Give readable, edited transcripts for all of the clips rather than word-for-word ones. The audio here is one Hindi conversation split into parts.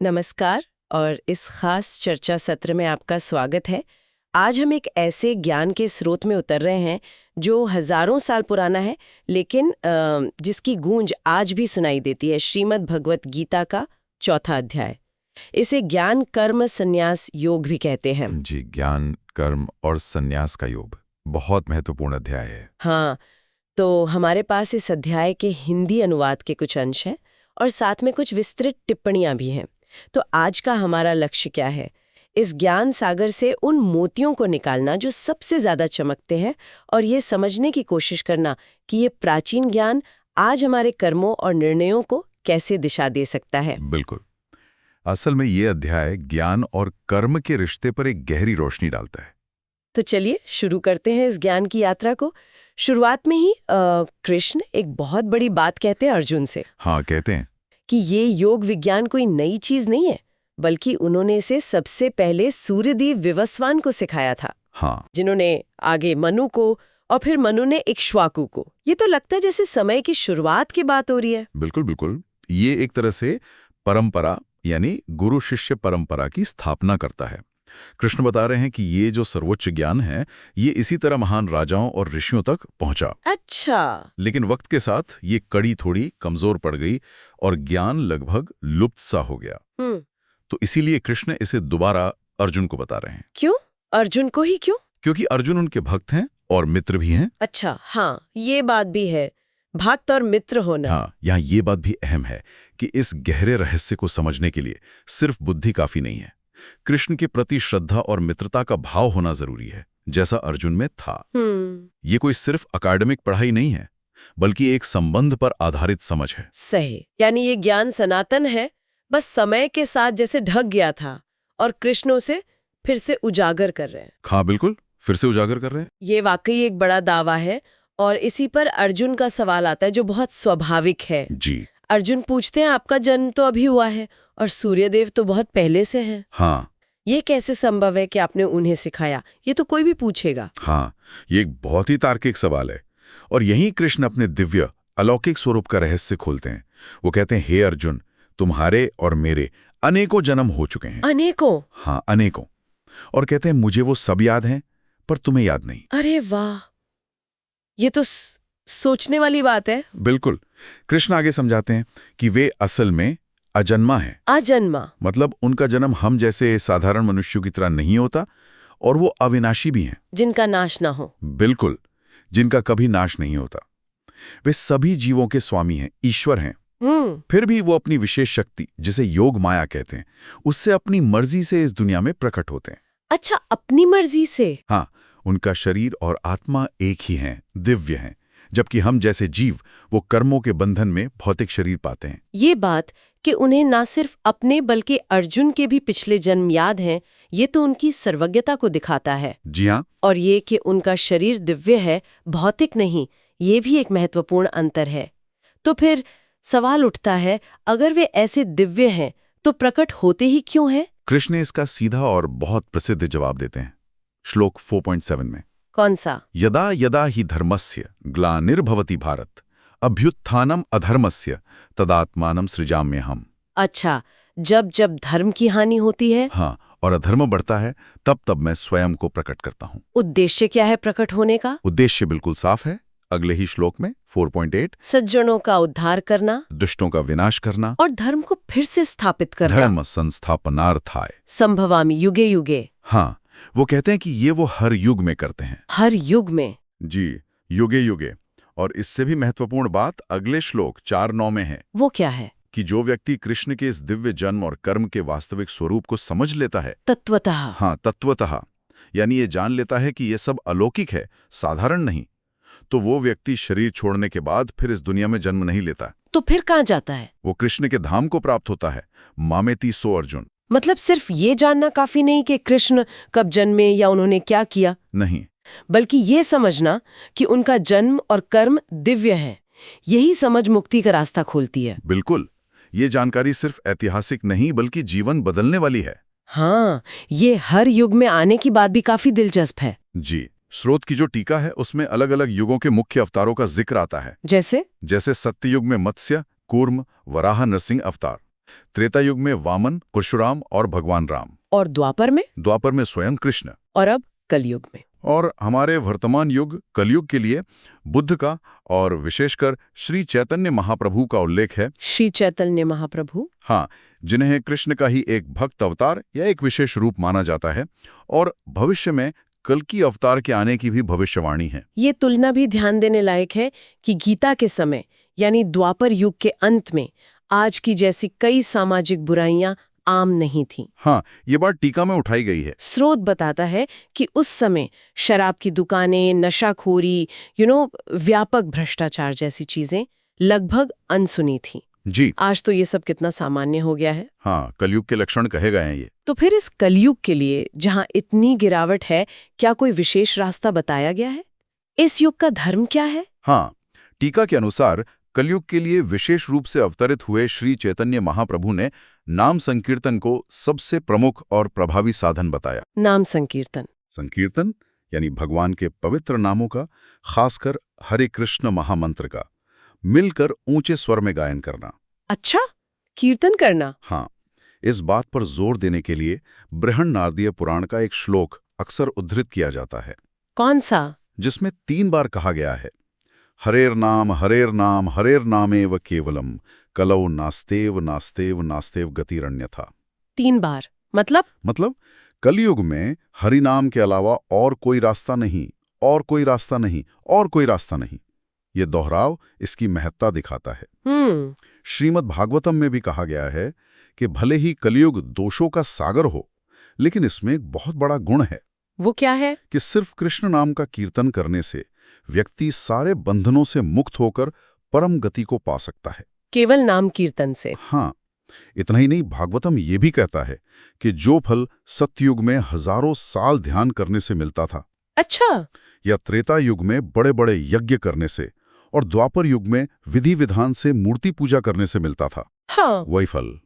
नमस्कार और इस खास चर्चा सत्र में आपका स्वागत है। आज हम एक ऐसे ज्ञान के स्रोत में उतर रहे हैं जो हजारों साल पुराना है, लेकिन जिसकी गूंज आज भी सुनाई देती है। श्रीमद् भगवत गीता का चौथा अध्याय। इसे ज्ञान कर्म संन्यास योग भी कहते हैं। जी, ज्ञान कर्म और संन्यास का योग बहुत महत्वपूर्ण अध्याय है। हाँ, तो हमारे पास इस अध्याय के हिंदी अनुवाद के कुछ अंश हैं और साथ में कुछ विस्तृत टिप्पणियां भी हैं। तो आज का हमारा लक्ष्य क्या है? इस ज्ञान सागर से उन मोतियों को निकालना जो सबसे ज्यादा चमकते हैं और ये समझने की कोशिश करना कि ये प्राचीन ज्ञान आज हमारे कर्मों और निर्णयों को कैसे दिशा दे सकता है। बिल्कुल। असल में ये अध्याय ज्ञान और कर्म के रिश्ते पर एक गहरी रोशनी डालता है। तो चलिए शुरू करते हैं इस ज्ञान की यात्रा को। शुरुआत में ही कृष्ण एक बहुत बड़ी बात कहते हैं अर्जुन से। हाँ, कहते हैं कि ये योग विज्ञान कोई नई चीज नहीं है, बल्कि उन्होंने इसे सबसे पहले सूर्यदेव विवस्वान को सिखाया था। हाँ, जिन्होंने आगे मनु को और फिर मनु ने इक्ष्वाकु को। ये तो लगता है जैसे समय की शुरुआत की बात हो रही है। बिल्कुल बिल्कुल। ये एक तरह से परंपरा यानी गुरु शिष्य परंपरा की स्थापना करता है। कृष्ण बता रहे हैं कि ये जो सर्वोच्च ज्ञान है, ये इसी तरह महान राजाओं और ऋषियों तक पहुंचा। अच्छा। लेकिन वक्त के साथ ये कड़ी थोड़ी कमजोर पड़ गई और ज्ञान लगभग लुप्त सा हो गया। तो इसीलिए कृष्ण इसे दोबारा अर्जुन को बता रहे हैं। क्यों? अर्जुन को ही क्यों? क्योंकि अर्जुन उनके भक्त हैं और मित्र भी हैं। अच्छा, हाँ, ये बात भी है, भक्त और मित्र होना। हाँ, यहाँ ये बात भी अहम है कि इस गहरे रहस्य को समझने के लिए सिर्फ बुद्धि काफी नहीं है। कृष्ण के प्रति श्रद्धा और मित्रता का भाव होना जरूरी है, जैसा अर्जुन में था। ये कोई सिर्फ अकादमिक पढ़ाई नहीं है, बल्कि एक संबंध पर आधारित समझ है। सही, यानी ये ज्ञान सनातन है, बस समय के साथ जैसे ढक गया था और कृष्ण उसे फिर से उजागर कर रहे हैं। हाँ बिल्कुल, फिर से उजागर कर रहे हैं। ये वाकई एक बड़ा दावा है और इसी पर अर्जुन का सवाल आता है जो बहुत स्वाभाविक है। जी। अर्जुन पूछते हैं, आपका जन्म तो अभी हुआ है और सूर्यदेव तो बहुत पहले से हैं। हाँ, ये कैसे संभव है कि आपने उन्हें सिखाया? ये तो कोई भी पूछेगा। हाँ, ये एक बहुत ही तार्किक सवाल है और यहीं कृष्ण अपने दिव्य अलौकिक स्वरूप का रहस्य खोलते हैं। वो कहते हैं, हे अर्जुन, तुम्हारे और मेरे अनेकों जन्म हो चुके हैं। अनेकों? हाँ, अनेकों। और कहते हैं, मुझे वो सब याद हैं पर तुम्हें याद नहीं। अरे वाह, ये तो सोचने वाली बात है। बिल्कुल। कृष्ण आगे समझाते हैं कि वे असल में अजन्मा है। अजन्मा मतलब उनका जन्म हम जैसे साधारण मनुष्यों की तरह नहीं होता और वो अविनाशी भी हैं। जिनका नाश ना हो। बिल्कुल, जिनका कभी नाश नहीं होता। वे सभी जीवों के स्वामी हैं, ईश्वर हैं। फिर भी वो अपनी विशेष शक्ति, जिसे योग माया कहते हैं, उससे अपनी मर्जी से इस दुनिया में प्रकट होते हैं। अच्छा, अपनी मर्जी से? हाँ, उनका शरीर और आत्मा एक ही हैं, दिव्य हैं, जबकि हम जैसे जीव वो कर्मों के बंधन में भौतिक शरीर पाते हैं। ये बात कि उन्हें ना सिर्फ अपने बल्कि अर्जुन के भी पिछले जन्म याद हैं, ये तो उनकी सर्वज्ञता को दिखाता है। जी हाँ। और ये कि उनका शरीर दिव्य है, भौतिक नहीं, ये भी एक महत्वपूर्ण अंतर है। तो फिर सवाल उठता है, अगर वे ऐसे दिव्य हैं तो प्रकट होते ही क्यों हैं? कृष्ण इसका सीधा और बहुत प्रसिद्ध जवाब देते हैं श्लोक 4.7 में। कौन सा? यदा यदा ही धर्मस्य ग्लानिर्भवति भारत अभ्युत्थानम अधर्मस्य तदात्मानं सृजाम्यहम्। अच्छा, जब जब धर्म की हानि होती है। हाँ, और अधर्म बढ़ता है, तब तब मैं स्वयं को प्रकट करता हूँ। उद्देश्य क्या है प्रकट होने का? उद्देश्य बिल्कुल साफ है, अगले ही श्लोक में 4.8। सज्जनों का उद्धार करना, दुष्टों का विनाश करना और धर्म को फिर से स्थापित करना। धर्म संस्थापनार्थाय संभवामि युगे युगे। हाँ, वो कहते हैं कि ये वो हर युग में करते हैं। हर युग में? जी, युगे युगे। और इससे भी महत्वपूर्ण बात अगले श्लोक 4.9 में है। वो क्या है? कि जो व्यक्ति कृष्ण के इस दिव्य जन्म और कर्म के वास्तविक स्वरूप को समझ लेता है, तत्वतः। हाँ, तत्वतः, यानी ये जान लेता है कि ये सब अलौकिक है, साधारण नहीं, तो वो व्यक्ति शरीर छोड़ने के बाद फिर इस दुनिया में जन्म नहीं लेता। तो फिर कहाँ जाता है? वो कृष्ण के धाम को प्राप्त होता है। मामेति सो अर्जुन। मतलब सिर्फ ये जानना काफी नहीं कि कृष्ण कब जन्मे या उन्होंने क्या किया, नहीं, बल्कि ये समझना कि उनका जन्म और कर्म दिव्य है। यही समझ मुक्ति का रास्ता खोलती है। बिल्कुल। ये जानकारी सिर्फ ऐतिहासिक नहीं बल्कि जीवन बदलने वाली है। हाँ, ये हर युग में आने की बात भी काफी दिलचस्प है। जी, स्रोत की जो टीका है उसमें अलग अलग युगों के मुख्य अवतारों का जिक्र आता है। जैसे सत्ययुग में मत्स्य, कूर्म, वराह, नरसिंह अवतार। त्रेता युग में वामन, परशुराम और भगवान राम। और द्वापर में स्वयं कृष्ण। और अब कलयुग में। और हमारे वर्तमान युग कलयुग के लिए बुद्ध का और विशेषकर श्री चैतन्य महाप्रभु का उल्लेख है। श्री चैतन्य महाप्रभु? हाँ, जिन्हें कृष्ण का ही एक भक्त अवतार या एक विशेष रूप माना जाता है और भविष्य में कल्कि अवतार के आने की भी भविष्यवाणी है। ये तुलना भी ध्यान देने लायक है कि गीता के समय यानी द्वापर युग के अंत में आज की जैसी कई सामाजिक बुराइयां आम नहीं थीं। हाँ, ये बात टीका में उठाई गई है। स्रोत बताता है कि उस समय शराब की दुकानें, नशाखोरी, व्यापक भ्रष्टाचार जैसी चीजें लगभग अनसुनी थीं। जी। आज तो ये सब कितना सामान्य हो गया है। हाँ, कलयुग के लक्षण कहे गए हैं ये। तो फिर इस कलयुग के लिए जहां इतनी गिरावट है, क्या कोई विशेष रास्ता बताया गया है? इस युग का धर्म क्या है? हाँ, टीका के अनुसार कलयुग के लिए विशेष रूप से अवतरित हुए श्री चैतन्य महाप्रभु ने नाम संकीर्तन को सबसे प्रमुख और प्रभावी साधन बताया। नाम संकीर्तन यानी भगवान के पवित्र नामों का, खासकर हरे कृष्ण महामंत्र का मिलकर ऊंचे स्वर में गायन करना। अच्छा, कीर्तन करना? हाँ, इस बात पर जोर देने के लिए बृहन्नारदीय पुराण का एक श्लोक अक्सर उद्धृत किया जाता है। कौन सा? जिसमें 3 बार कहा गया है, हरेर नाम हरेर नामेव केवलम कलौ नास्तेव नास्तेव नास्तेव गतिरन्यथा। 3 बार मतलब कलयुग में हरि नाम के अलावा और कोई रास्ता नहीं, और कोई रास्ता नहीं, और कोई रास्ता नहीं। ये दोहराव इसकी महत्ता दिखाता है। श्रीमद् भागवतम में भी कहा गया है कि भले ही कलयुग दोषों का सागर हो, लेकिन इसमें एक बहुत बड़ा गुण है। वो क्या है? कि सिर्फ कृष्ण नाम का कीर्तन करने से व्यक्ति सारे बंधनों से मुक्त होकर परम गति को पा सकता है। केवल नाम कीर्तन से? हाँ, इतना ही नहीं, भागवतम ये भी कहता है कि जो फल सतयुग में हजारों साल ध्यान करने से मिलता था, अच्छा, या त्रेता युग में बड़े बड़े यज्ञ करने से और द्वापर युग में विधि विधान से मूर्ति पूजा करने से मिलता था, हाँ, वही फल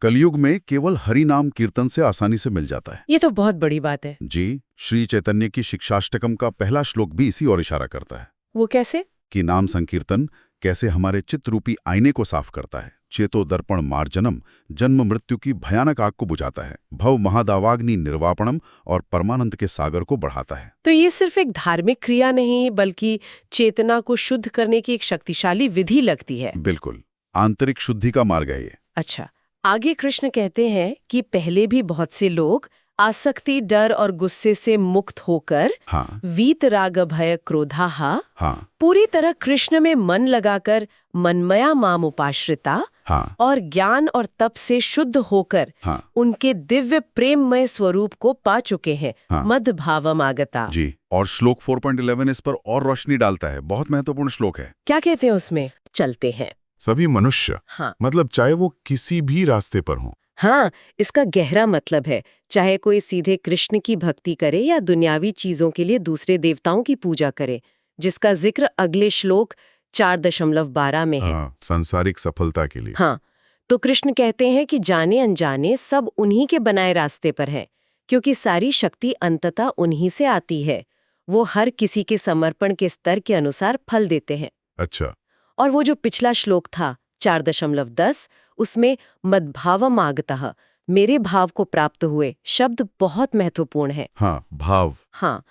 कलयुग में केवल हरि नाम कीर्तन से आसानी से मिल जाता है। ये तो बहुत बड़ी बात है। जी, श्री चैतन्य की शिक्षाष्टकम का पहला श्लोक भी इसी ओर इशारा करता है। वो कैसे? कि नाम संकीर्तन कैसे हमारे चित्त रूपी आईने को साफ करता है, चेतो दर्पण मार्जनम, जन्म मृत्यु की भयानक आग को बुझाता है, भव महादावाग्नि निर्वापणम और परमानंद के सागर को बढ़ाता है। तो ये सिर्फ एक धार्मिक क्रिया नहीं, बल्कि चेतना को शुद्ध करने की एक शक्तिशाली विधि लगती है। बिल्कुल, आंतरिक शुद्धि का मार्ग है ये। अच्छा, आगे कृष्ण कहते हैं कि पहले भी बहुत से लोग आसक्ति, डर और गुस्से से मुक्त होकर, हाँ, वीत राग भय क्रोधाहा, हाँ, पूरी तरह कृष्ण में मन लगाकर मनमया माम उपाश्रिता, हाँ, और ज्ञान और तप से शुद्ध होकर, हाँ, उनके दिव्य प्रेममय स्वरूप को पा चुके हैं। हाँ, मद भावमागता। जी, और श्लोक 4.11 इस पर और रोशनी डालता है। बहुत महत्वपूर्ण श्लोक है। क्या कहते हैं उसमें? चलते हैं सभी मनुष्य, हाँ, मतलब चाहे वो किसी भी रास्ते पर हो। हाँ, इसका गहरा मतलब है, चाहे कोई सीधे कृष्ण की भक्ति करे या दुनियावी चीजों के लिए दूसरे देवताओं की पूजा करे, जिसका जिक्र अगले श्लोक 4.12 में है। हाँ, सांसारिक सफलता के लिए। हाँ, तो कृष्ण कहते हैं कि जाने अनजाने सब उन्हीं के बनाए रास्ते पर है, क्योंकि सारी शक्ति अंततः उन्हीं से आती है। वो हर किसी के समर्पण के स्तर के अनुसार फल देते हैं। अच्छा। और वो जो पिछला श्लोक था 4.10, उसमें मद्भावमागतः, मेरे भाव को प्राप्त हुए, शब्द बहुत महत्वपूर्ण है। हाँ, भाव। हाँ,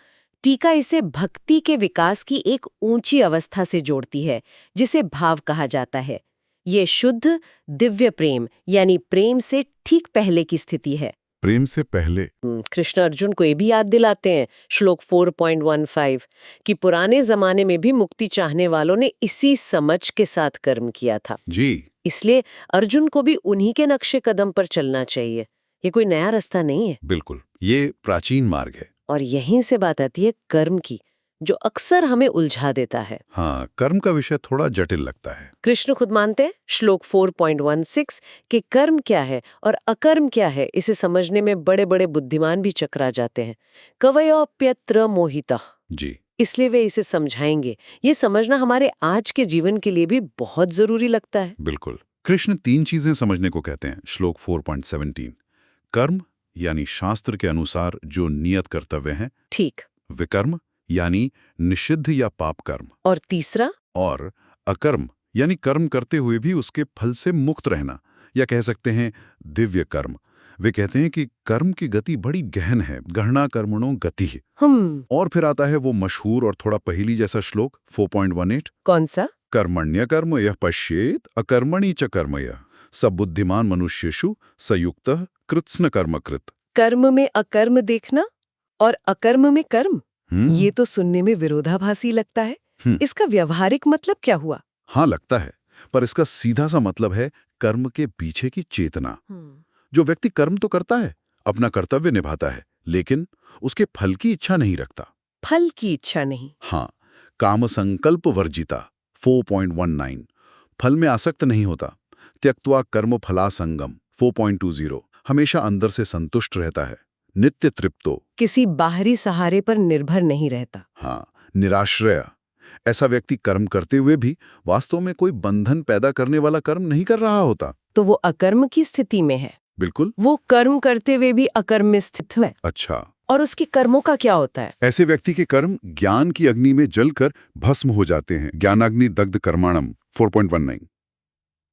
टीका इसे भक्ति के विकास की एक ऊंची अवस्था से जोड़ती है, जिसे भाव कहा जाता है। ये शुद्ध दिव्य प्रेम यानी प्रेम से ठीक पहले की स्थिति है। प्रेम से पहले कृष्ण अर्जुन को ये भी याद दिलाते हैं श्लोक 4.15 कि पुराने जमाने में भी मुक्ति चाहने वालों ने इसी समझ के साथ कर्म किया था। जी, इसलिए अर्जुन को भी उन्हीं के नक्शे कदम पर चलना चाहिए। ये कोई नया रास्ता नहीं है। बिल्कुल, ये प्राचीन मार्ग है। और यहीं से बात आती है कर्म की, जो अक्सर हमें उलझा देता है। हाँ, कर्म का विषय थोड़ा जटिल लगता है। कृष्ण खुद मानते हैं श्लोक 4.16 कि कर्म क्या है और अकर्म क्या है, इसे समझने में बड़े बड़े बुद्धिमान भी चकरा जाते हैं। कवयोप्यत्र मोहितः। जी, इसलिए वे इसे समझाएंगे। ये समझना हमारे आज के जीवन के लिए भी बहुत जरूरी लगता है। बिल्कुल। कृष्ण 3 चीजें समझने को कहते हैं श्लोक 4.17। कर्म यानी शास्त्र के अनुसार जो नियत कर्तव्य हैं, ठीक। विकर्म यानी निषिद्ध या पाप कर्म, और तीसरा, और अकर्म यानी कर्म करते हुए भी उसके फल से मुक्त रहना, या कह सकते हैं दिव्य कर्म। वे कहते हैं कि कर्म की गति बड़ी गहन है, गहना कर्मणो गति। और फिर आता है वो मशहूर और थोड़ा पहेली जैसा श्लोक 4.18। कौन सा? कर्मण्य कर्म यह पश्येत अकर्मणि च कर्म यः स बुद्धिमान मनुष्येषु सयुक्तः कृत्स्न कर्मकृत। कर्म में अकर्म देखना और अकर्म में कर्म, ये तो सुनने में विरोधाभासी लगता है। इसका व्यवहारिक मतलब क्या हुआ? हाँ, लगता है, पर इसका सीधा सा मतलब है कर्म के पीछे की चेतना। जो व्यक्ति कर्म तो करता है, अपना कर्तव्य निभाता है, लेकिन उसके फल की इच्छा नहीं रखता। फल की इच्छा नहीं? हाँ, काम संकल्प वर्जिता 4.19। फल में आसक्त नहीं होता। त्यक्त्वा कर्म फलासंगम 4.20। हमेशा अंदर से संतुष्ट रहता है, नित्य तृप्तो। किसी बाहरी सहारे पर निर्भर नहीं रहता। हाँ, निराश्रय। ऐसा व्यक्ति कर्म करते हुए भी वास्तव में कोई बंधन पैदा करने वाला कर्म नहीं कर रहा होता। तो वो अकर्म की स्थिति में है। बिल्कुल। वो कर्म करते हुए भी अकर्म में स्थित है। अच्छा। और उसके कर्मों का क्या होता है? ऐसे व्यक्ति के कर्म ज्ञान की अग्नि में जलकर भस्म हो जाते हैं। ज्ञानाग्नि दग्ध कर्माणम 4.19।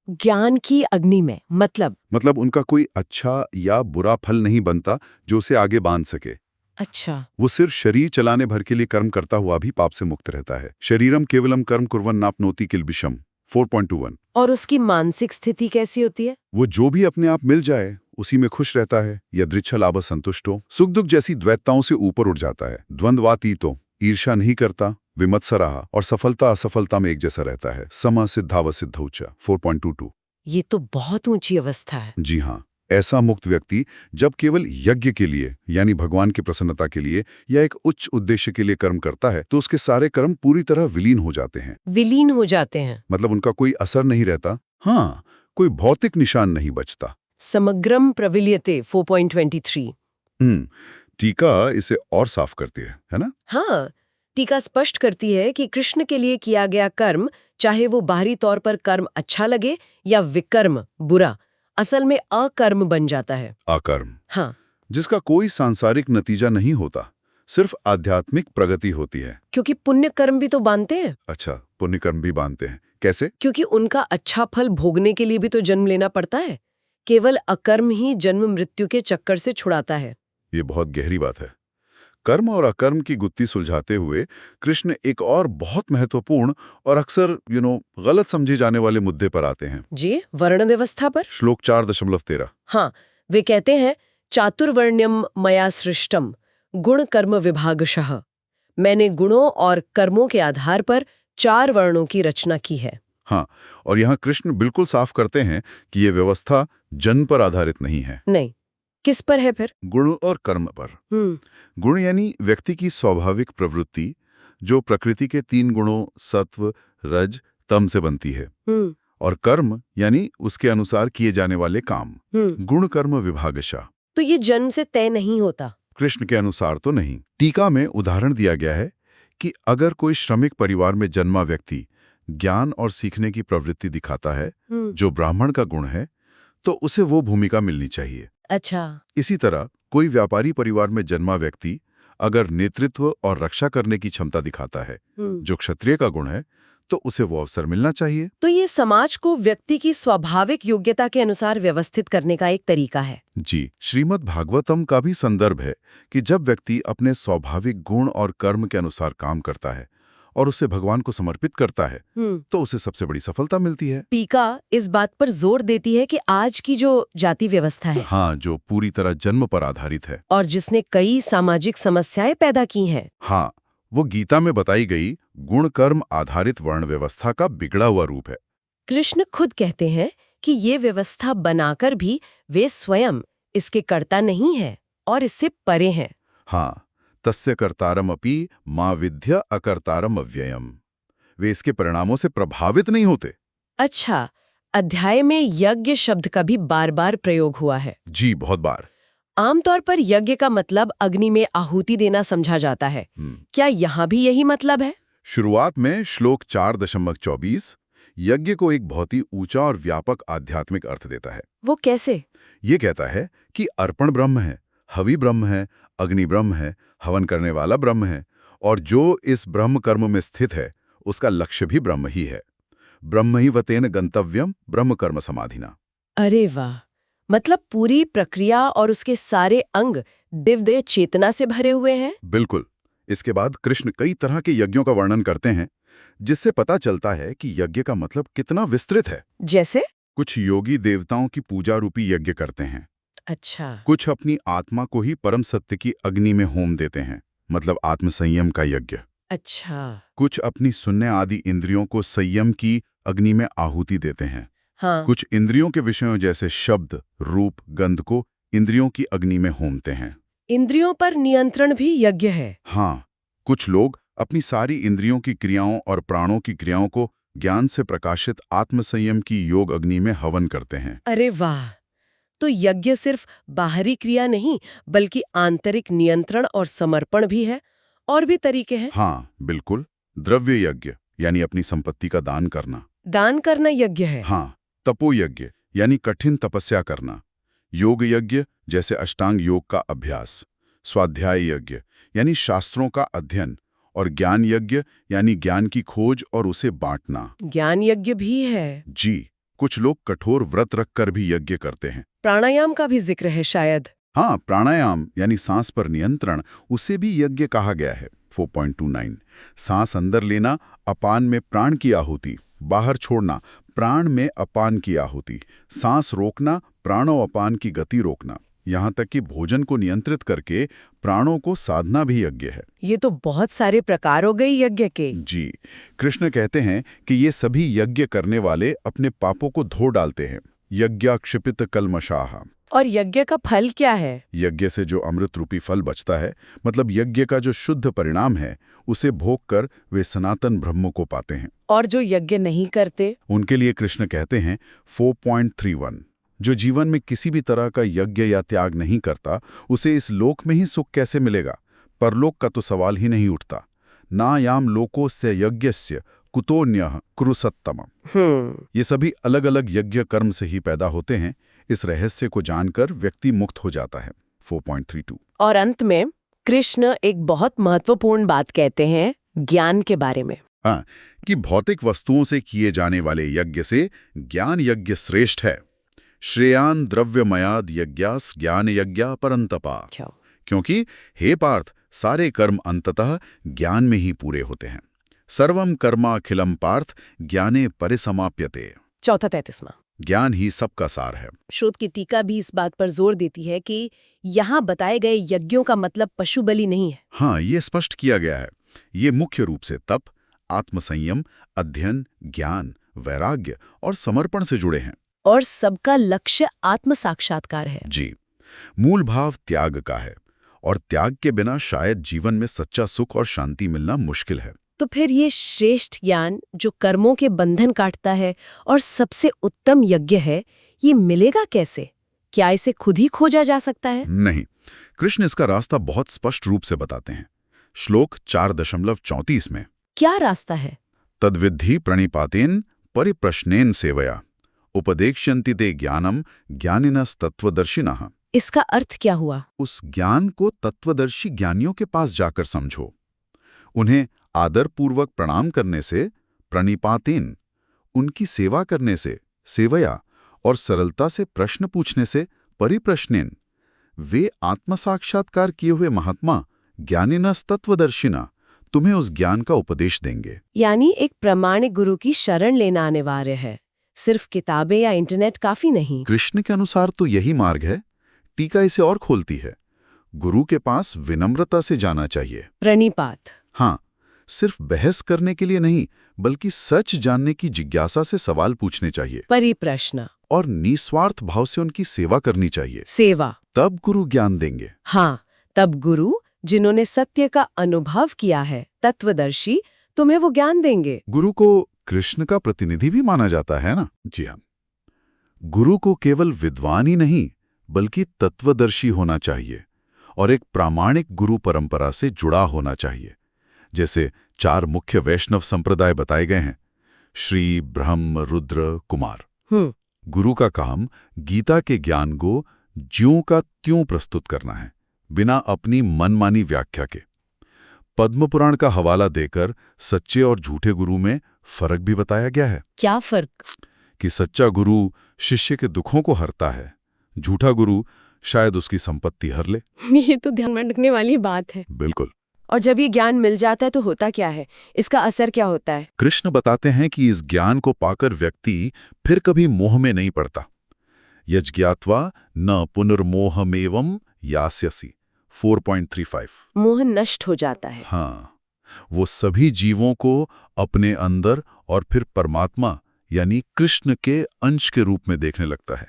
ज्ञान की अग्नि में मतलब उनका कोई अच्छा या बुरा फल नहीं बनता जो उसे आगे बांध सके। अच्छा। वो सिर्फ शरीर चलाने भर के लिए कर्म करता हुआ भी पाप से मुक्त रहता है। शरीरम केवलम कर्म कुर्वन् नाप्नोति किल्बिषम 4.21। और उसकी मानसिक स्थिति कैसी होती है? वो जो भी अपने आप मिल जाए उसी में खुश रहता है। यदृच्छा लाभ संतुष्टो, सुख दुख जैसी द्वैतताओं से ऊपर उठ जाता है। द्वंद्वातीतो, ईर्ष्या नहीं करता, विमत्सरः और सफलता असफलता में एक जैसा रहता है। सम सिद्धाव सिद्धौच 4.22। ये तो बहुत ऊंची अवस्था है। जी हाँ, ऐसा मुक्त व्यक्ति जब केवल यज्ञ के लिए यानी भगवान की प्रसन्नता के लिए या एक उच्च उद्देश्य के लिए कर्म करता है तो उसके सारे कर्म पूरी तरह विलीन हो जाते हैं। विलीन हो जाते हैं मतलब उनका कोई असर नहीं रहता। हाँ, कोई भौतिक निशान नहीं बचता। समग्रम प्रविल्यते 4.23। टीका इसे और साफ करती है ना? हाँ, टीका स्पष्ट करती है कि कृष्ण के लिए किया गया कर्म, चाहे वो बाहरी तौर पर कर्म अच्छा लगे या विकर्म बुरा, असल में अकर्म बन जाता है। अकर्म। हाँ, जिसका कोई सांसारिक नतीजा नहीं होता, सिर्फ आध्यात्मिक प्रगति होती है। क्योंकि पुण्य कर्म भी तो बांधते हैं। अच्छा, पुण्य कर्म भी बांधते हैं। कैसे? क्योंकि उनका अच्छा फल भोगने के लिए भी तो जन्म लेना पड़ता है। केवल अकर्म ही जन्म मृत्यु के चक्कर से छुड़ाता है। ये बहुत गहरी बात है। कर्म और अकर्म की गुत्थी सुलझाते हुए कृष्ण एक और बहुत महत्वपूर्ण और अक्सर गलत समझे जाने वाले मुद्दे पर आते हैं। जी, वर्ण व्यवस्था पर। श्लोक 4.13। हाँ, वे कहते हैं चातुर्वर्ण्यम मया सृष्टम गुण कर्म विभागशः। मैंने गुणों और कर्मों के आधार पर 4 वर्णों की रचना की है। हाँ, और यहाँ कृष्ण बिल्कुल साफ करते हैं कि ये व्यवस्था जन्म पर आधारित नहीं है। नहीं, किस पर है फिर? गुण और कर्म पर। गुण यानी व्यक्ति की स्वाभाविक प्रवृत्ति जो प्रकृति के 3 गुणों सत्व, रज, तम से बनती है। और कर्म यानी उसके अनुसार किए जाने वाले काम। गुण कर्म विभागशः। तो ये जन्म से तय नहीं होता? कृष्ण के अनुसार तो नहीं। टीका में उदाहरण दिया गया है कि अगर कोई श्रमिक परिवार में जन्मा व्यक्ति ज्ञान और सीखने की प्रवृत्ति दिखाता है जो ब्राह्मण का गुण है, तो उसे वो भूमिका मिलनी चाहिए। अच्छा। इसी तरह कोई व्यापारी परिवार में जन्मा व्यक्ति अगर नेतृत्व और रक्षा करने की क्षमता दिखाता है जो क्षत्रिय का गुण है, तो उसे वो अवसर मिलना चाहिए। तो ये समाज को व्यक्ति की स्वाभाविक योग्यता के अनुसार व्यवस्थित करने का एक तरीका है। जी, श्रीमद् भागवतम का भी संदर्भ है कि जब व्यक्ति अपने स्वाभाविक गुण और कर्म के अनुसार काम करता है और उसे भगवान को समर्पित करता है तो उसे सबसे बड़ी सफलता मिलती है। टीका इस बात पर जोर देती है कि आज की जो जाति व्यवस्था है, हाँ, जो पूरी तरह जन्म पर आधारित है और जिसने कई सामाजिक समस्याएं पैदा की हैं, हाँ, वो गीता में बताई गई गुण कर्म आधारित वर्ण व्यवस्था का बिगड़ा हुआ रूप है। कृष्ण खुद कहते हैं कि ये व्यवस्था बनाकर भी वे स्वयं इसके कर्ता नहीं है और इससे परे हैं। हाँ, तस्य कर्तारम अपि मा विद्या अकर्तारम अव्ययम। वे इसके परिणामों से प्रभावित नहीं होते। अच्छा, अध्याय में यज्ञ शब्द का भी बार बार प्रयोग हुआ है। जी, बहुत बार। आमतौर पर यज्ञ का मतलब अग्नि में आहुति देना समझा जाता है। क्या यहाँ भी यही मतलब है? शुरुआत में श्लोक 4.24 यज्ञ को एक बहुत ही ऊंचा और व्यापक आध्यात्मिक अर्थ देता है। वो कैसे? ये कहता है कि अर्पण ब्रह्म है, हवि ब्रह्म है, अग्नि ब्रह्म है, हवन करने वाला ब्रह्म है, और जो इस ब्रह्म कर्म में स्थित है उसका लक्ष्य भी ब्रह्म ही है। ब्रह्म ही वतेन गंतव्यम ब्रह्म कर्म समाधिना। अरे वाह, मतलब पूरी प्रक्रिया और उसके सारे अंग दिव्य चेतना से भरे हुए हैं। बिल्कुल। इसके बाद कृष्ण कई तरह के यज्ञों का वर्णन करते हैं, जिससे पता चलता है कि यज्ञ का मतलब कितना विस्तृत है। जैसे? कुछ योगी देवताओं की पूजा रूपी यज्ञ करते हैं, अच्छा। कुछ अपनी आत्मा को ही परम सत्य की अग्नि में होम देते हैं, मतलब आत्मसंयम का यज्ञ। अच्छा। कुछ अपनी सुनने आदि इंद्रियों को संयम की अग्नि में आहुति देते हैं। हाँ। कुछ इंद्रियों के विषयों जैसे शब्द, रूप, गंध को इंद्रियों की अग्नि में होमते हैं। इंद्रियों पर नियंत्रण भी यज्ञ है। हाँ, कुछ लोग अपनी सारी इंद्रियों की क्रियाओं और प्राणों की क्रियाओं को ज्ञान से प्रकाशित आत्मसंयम की योग अग्नि में हवन करते हैं। अरे वाह, तो यज्ञ सिर्फ बाहरी क्रिया नहीं बल्कि आंतरिक नियंत्रण और समर्पण भी है। और भी तरीके हैं? हाँ, बिल्कुल। द्रव्य यज्ञ यानी अपनी संपत्ति का दान करना। दान करना यज्ञ है। हाँ, तपो यज्ञ यानी कठिन तपस्या करना। योग यज्ञ जैसे अष्टांग योग का अभ्यास। स्वाध्याय यज्ञ यानी शास्त्रों का अध्ययन। और ज्ञान यज्ञ यानी ज्ञान की खोज और उसे बांटना। ज्ञान यज्ञ भी है। जी, कुछ लोग कठोर व्रत रखकर भी यज्ञ करते हैं। प्राणायाम का भी जिक्र है शायद। हाँ, प्राणायाम यानी सांस पर नियंत्रण, उसे भी यज्ञ कहा गया है। 4.29 सांस अंदर लेना, अपान में प्राण की आहुति, बाहर छोड़ना, प्राण में अपान की आहुति, सांस रोकना, प्राणों अपान की गति रोकना, यहाँ तक कि भोजन को नियंत्रित करके प्राणों को साधना भी यज्ञ है। ये तो बहुत सारे प्रकार हो गए यज्ञ के। जी, कृष्ण कहते हैं कि ये सभी यज्ञ करने वाले अपने पापों को धो डालते हैं। यज्ञाक्षिपित कल्मषाः। और यज्ञ का फल क्या है? यज्ञ से जो अमृत रूपी फल बचता है, मतलब यज्ञ का जो शुद्ध परिणाम है, उसे भोग कर वे सनातन ब्रह्म को पाते हैं। और जो यज्ञ नहीं करते? उनके लिए कृष्ण कहते हैं 4.31 जो जीवन में किसी भी तरह का यज्ञ या त्याग नहीं करता, उसे इस लोक में ही सुख कैसे मिलेगा? परलोक का तो सवाल ही नहीं उठता। ना याम लोकोस्य यज्ञस्य कुतोन्यः कुरुसत्तमम्। ये सभी अलग अलग यज्ञ कर्म से ही पैदा होते हैं। इस रहस्य को जानकर व्यक्ति मुक्त हो जाता है। 4.32 और अंत में कृष्ण एक बहुत महत्वपूर्ण बात कहते हैं ज्ञान के बारे में। हाँ, कि भौतिक वस्तुओं से किए जाने वाले यज्ञ से ज्ञान यज्ञ श्रेष्ठ है। श्रेयान द्रव्यमयाद यज्ञास ज्ञान यज्ञा परंतपा। क्योंकि हे पार्थ, सारे कर्म अंततः ज्ञान में ही पूरे होते हैं। सर्वम कर्माखिलम पार्थ ज्ञाने परिसमाप्यते। 4:33 ज्ञान ही सबका सार है। श्रोत की टीका भी इस बात पर जोर देती है कि यहाँ बताए गए यज्ञों का मतलब पशु बलि नहीं है। हाँ, ये स्पष्ट किया गया है। ये मुख्य रूप से तप, आत्मसंयम, अध्ययन, ज्ञान, वैराग्य और समर्पण से जुड़े हैं। और सबका लक्ष्य आत्म साक्षात्कार है। जी, मूल भाव त्याग का है, और त्याग के बिना शायद जीवन में सच्चा सुख और शांति मिलना मुश्किल है। तो फिर ये श्रेष्ठ ज्ञान जो कर्मों के बंधन काटता है और सबसे उत्तम यज्ञ है, ये मिलेगा कैसे? क्या इसे खुद ही खोजा जा सकता है? नहीं, कृष्ण इसका रास्ता बहुत स्पष्ट रूप से बताते हैं। श्लोक 4.34 में क्या रास्ता है? तद्विद्धि प्रणिपातेन परिप्रश्नेन सेवया उपदेक्ष्यन्ति ते ज्ञानम ज्ञानिनस्तत्वदर्शिनः। इसका अर्थ क्या हुआ? उस ज्ञान को तत्वदर्शी ज्ञानियों के पास जाकर समझो। उन्हें आदरपूर्वक प्रणाम करने से, प्रणिपातेन उनकी सेवा करने से, सेवया और सरलता से प्रश्न पूछने से, परिप्रश्नेन वे आत्मसाक्षात्कार किए हुए महात्मा ज्ञानिनस्तत्वदर्शिना तुम्हें उस ज्ञान का उपदेश देंगे। यानी एक प्रामाणिक गुरु की शरण लेना अनिवार्य है, सिर्फ किताबें या इंटरनेट काफी नहीं। कृष्ण के अनुसार तो यही मार्ग है। टीका इसे और खोलती है। गुरु के पास विनम्रता से जाना चाहिए। प्रणिपात। हाँ, सिर्फ बहस करने के लिए नहीं, बल्कि सच जानने की जिज्ञासा से सवाल पूछने चाहिए। परिप्रश्न। और निस्वार्थ भाव से उनकी सेवा करनी चाहिए। सेवा। तब गुरु ज्ञान देंगे। हाँ, तब गुरु जिन्होंने सत्य का अनुभव किया है, तत्वदर्शी, तुम्हें वो ज्ञान देंगे। गुरु को कृष्ण का प्रतिनिधि भी माना जाता है ना? जी हाँ। गुरु को केवल विद्वान ही नहीं, बल्कि तत्वदर्शी होना चाहिए और एक प्रामाणिक गुरु परंपरा से जुड़ा होना चाहिए। जैसे 4 मुख्य वैष्णव संप्रदाय बताए गए हैं: श्री, ब्रह्म, रुद्र, कुमार। गुरु का काम गीता के ज्ञान को ज्यों का त्यों प्रस्तुत करना है, बिना अपनी मनमानी व्याख्या के। पद्म पुराण का हवाला देकर सच्चे और झूठे गुरु में फर्क भी बताया गया है। क्या फर्क? कि सच्चा गुरु शिष्य के दुखों को हरता है, झूठा गुरु शायद उसकी संपत्ति हर ले। ये तो ध्यान में रखने वाली बात है। बिल्कुल। और जब ये ज्ञान मिल जाता है तो होता क्या है, इसका असर क्या होता है? कृष्ण बताते हैं कि इस ज्ञान को पाकर व्यक्ति फिर कभी मोह में नहीं पड़ता। यज्ञात्वा न पुनर्मोहमेवं यास्यसि 4.35। मोह नष्ट हो जाता है। हाँ, वो सभी जीवों को अपने अंदर और फिर परमात्मा यानी कृष्ण के अंश के रूप में देखने लगता है।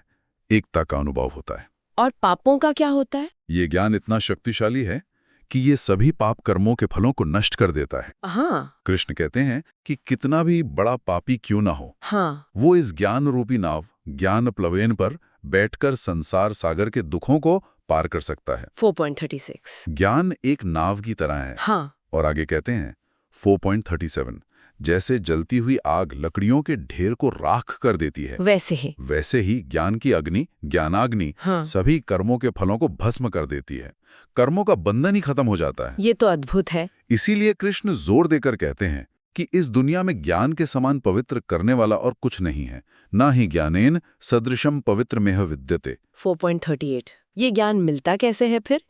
एकता का अनुभव होता है। और पापों का क्या होता है? ये ज्ञान इतना शक्तिशाली है कि ये सभी पाप कर्मों के फलों को नष्ट कर देता है। हाँ। कृष्ण कहते हैं कि कितना भी बड़ा पापी क्यों ना हो, हाँ। वो इस ज्ञान रूपी नाव ज्ञान प्लवेन पर बैठकर संसार सागर के दुखों को पार कर सकता है। 4.36। ज्ञान एक नाव की तरह है। हाँ। और आगे कहते हैं 4.37, जैसे जलती हुई आग लकड़ियों के ढेर को राख कर देती है, वैसे ही ज्ञान की अग्नि ज्ञानाग्नि सभी कर्मों के फलों को भस्म कर देती है। कर्मों का बंधन ही खत्म हो जाता है। ये तो अद्भुत है। इसीलिए कृष्ण जोर देकर कहते हैं कि इस दुनिया में ज्ञान के समान पवित्र करने वाला और कुछ नहीं है, ना ही ज्ञानेन सदृशम पवित्र मेह विद्यते। 4.38। ये ज्ञान मिलता कैसे है फिर?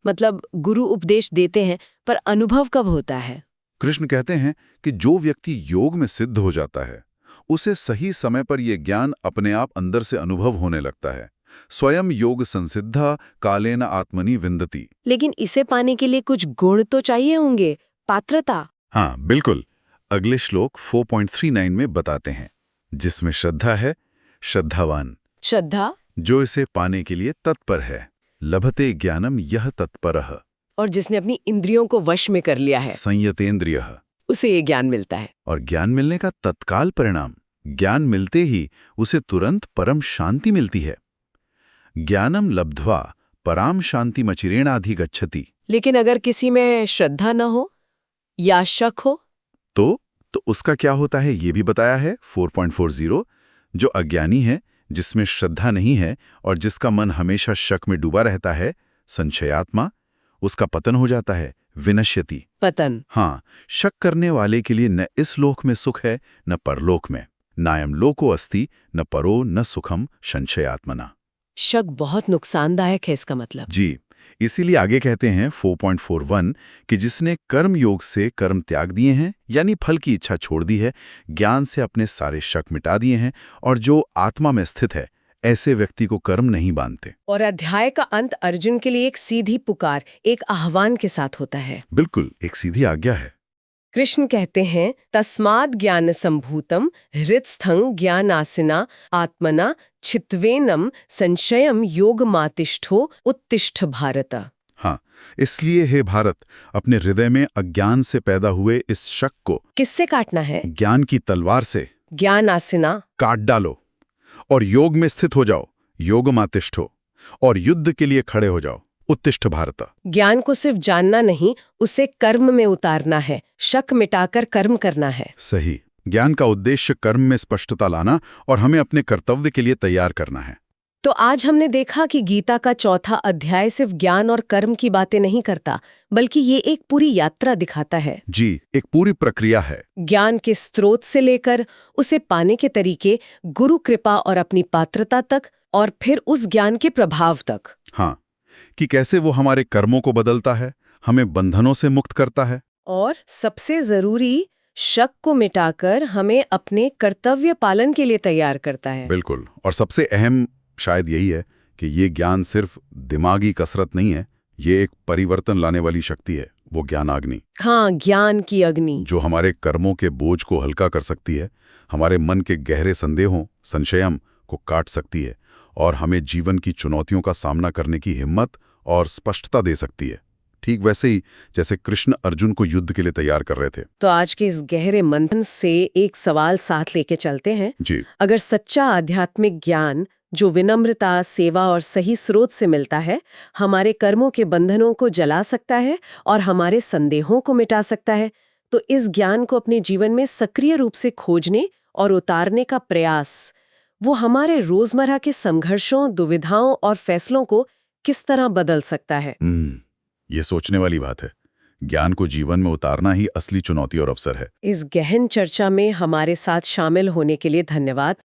मतलब गुरु उपदेश देते हैं, पर अनुभव कब होता है? कृष्ण कहते हैं कि जो व्यक्ति योग में सिद्ध हो जाता है, उसे सही समय पर यह ज्ञान अपने आप अंदर से अनुभव होने लगता है। स्वयं योग संसिद्धा कालेन आत्मनि विन्दति। लेकिन इसे पाने के लिए कुछ गुण तो चाहिए होंगे, पात्रता। हाँ, बिल्कुल। अगले श्लोक 4.39 में बताते हैं, जिसमें श्रद्धा है, श्रद्धावान। श्रद्धा? जो इसे पाने के लिए तत्पर है। लभते ज्ञानम यह तत्परः। और जिसने अपनी इंद्रियों को वश में कर लिया है, संयतेन्द्रियः, उसे ये ज्ञान मिलता है। और ज्ञान मिलने का तत्काल परिणाम, ज्ञान मिलते ही उसे तुरंत परम शांति मिलती है। ज्ञानम लब्ध्वा पराम शांतिमचिरेणाधिगच्छति। लेकिन अगर किसी में श्रद्धा न हो या शक हो तो उसका क्या होता है ये भी बताया है 4.40। जो अज्ञानी है, जिसमें श्रद्धा नहीं है और जिसका मन हमेशा शक में डूबा रहता है, संशयात्मा, उसका पतन हो जाता है, विनश्यति। पतन? हाँ, शक करने वाले के लिए न इस लोक में सुख है न परलोक में। नायम लोको अस्ति न परो न सुखम संशयात्मना। शक बहुत नुकसानदायक है इसका मतलब। जी, इसीलिए आगे कहते हैं 4.41 कि जिसने कर्म योग से कर्म त्याग दिए हैं, यानी फल की इच्छा छोड़ दी है, ज्ञान से अपने सारे शक मिटा दिए हैं, और जो आत्मा में स्थित है, ऐसे व्यक्ति को कर्म नहीं बांधते। और अध्याय का अंत अर्जुन के लिए एक सीधी पुकार, एक आह्वान के साथ होता है। बिल्कुल, एक सीधी आज्ञा है। कृष्ण कहते हैं, तस्माद् ज्ञान संभूतम हृत्स्थं ज्ञानासिना आत्मना छित्त्वेनम संशयम योगमातिष्ठो उत्तिष्ठ भारत। हाँ, इसलिए हे भारत, अपने हृदय में अज्ञान से पैदा हुए इस शक को किससे काटना है? ज्ञान की तलवार से, ज्ञानासिना, काट डालो और योग में स्थित हो जाओ, योगमातिष्ठो, और युद्ध के लिए खड़े हो जाओ, उत्तिष्ठ भारत। ज्ञान को सिर्फ जानना नहीं, उसे कर्म में उतारना है, शक मिटाकर कर्म करना है। सही। ज्ञान का उद्देश्य कर्म में स्पष्टता लाना और हमें अपने कर्तव्य के लिए तैयार करना है। तो आज हमने देखा कि गीता का चौथा अध्याय सिर्फ ज्ञान और कर्म की बातें नहीं करता, बल्कि ये एक पूरी यात्रा दिखाता है। जी, एक पूरी प्रक्रिया है। ज्ञान के स्रोत से लेकर उसे पाने के तरीके, गुरु कृपा और अपनी पात्रता तक, और फिर उस ज्ञान के प्रभाव तक। हाँ, कि कैसे वो हमारे कर्मों को बदलता है, हमें बंधनों से मुक्त करता है, और सबसे जरूरी, शक को मिटाकर हमें अपने कर्तव्य पालन के लिए तैयार करता है। बिल्कुल। और सबसे अहम शायद यही है कि ये ज्ञान सिर्फ दिमागी कसरत नहीं है, ये एक परिवर्तन लाने वाली शक्ति है, वो ज्ञानाग्नि। हाँ, ज्ञान की अग्नि, जो हमारे कर्मों के बोझ को हल्का कर सकती है, हमारे मन के गहरे संदेहों, संशयम को काट सकती है, और हमें जीवन की चुनौतियों का सामना करने की हिम्मत और स्पष्टता दे सकती है। ठीक वैसे ही जैसे कृष्ण अर्जुन को युद्ध के लिए तैयार कर रहे थे। तो आज के इस गहरे मंथन से एक सवाल साथ लेके चलते हैं। जी। अगर सच्चा आध्यात्मिक ज्ञान जो विनम्रता, सेवा और सही स्रोत से मिलता है, हमारे कर्मों के बंधनों को जला सकता है और हमारे संदेहों को मिटा सकता है, तो इस ज्ञान को अपने जीवन में सक्रिय रूप से खोजने और उतारने का प्रयास, वो हमारे रोजमर्रा के संघर्षों, दुविधाओं और फैसलों को किस तरह बदल सकता है। ये सोचने वाली बात है। ज्ञान को जीवन में उतारना ही असली चुनौती और अवसर है। इस गहन चर्चा में हमारे साथ शामिल होने के लिए धन्यवाद।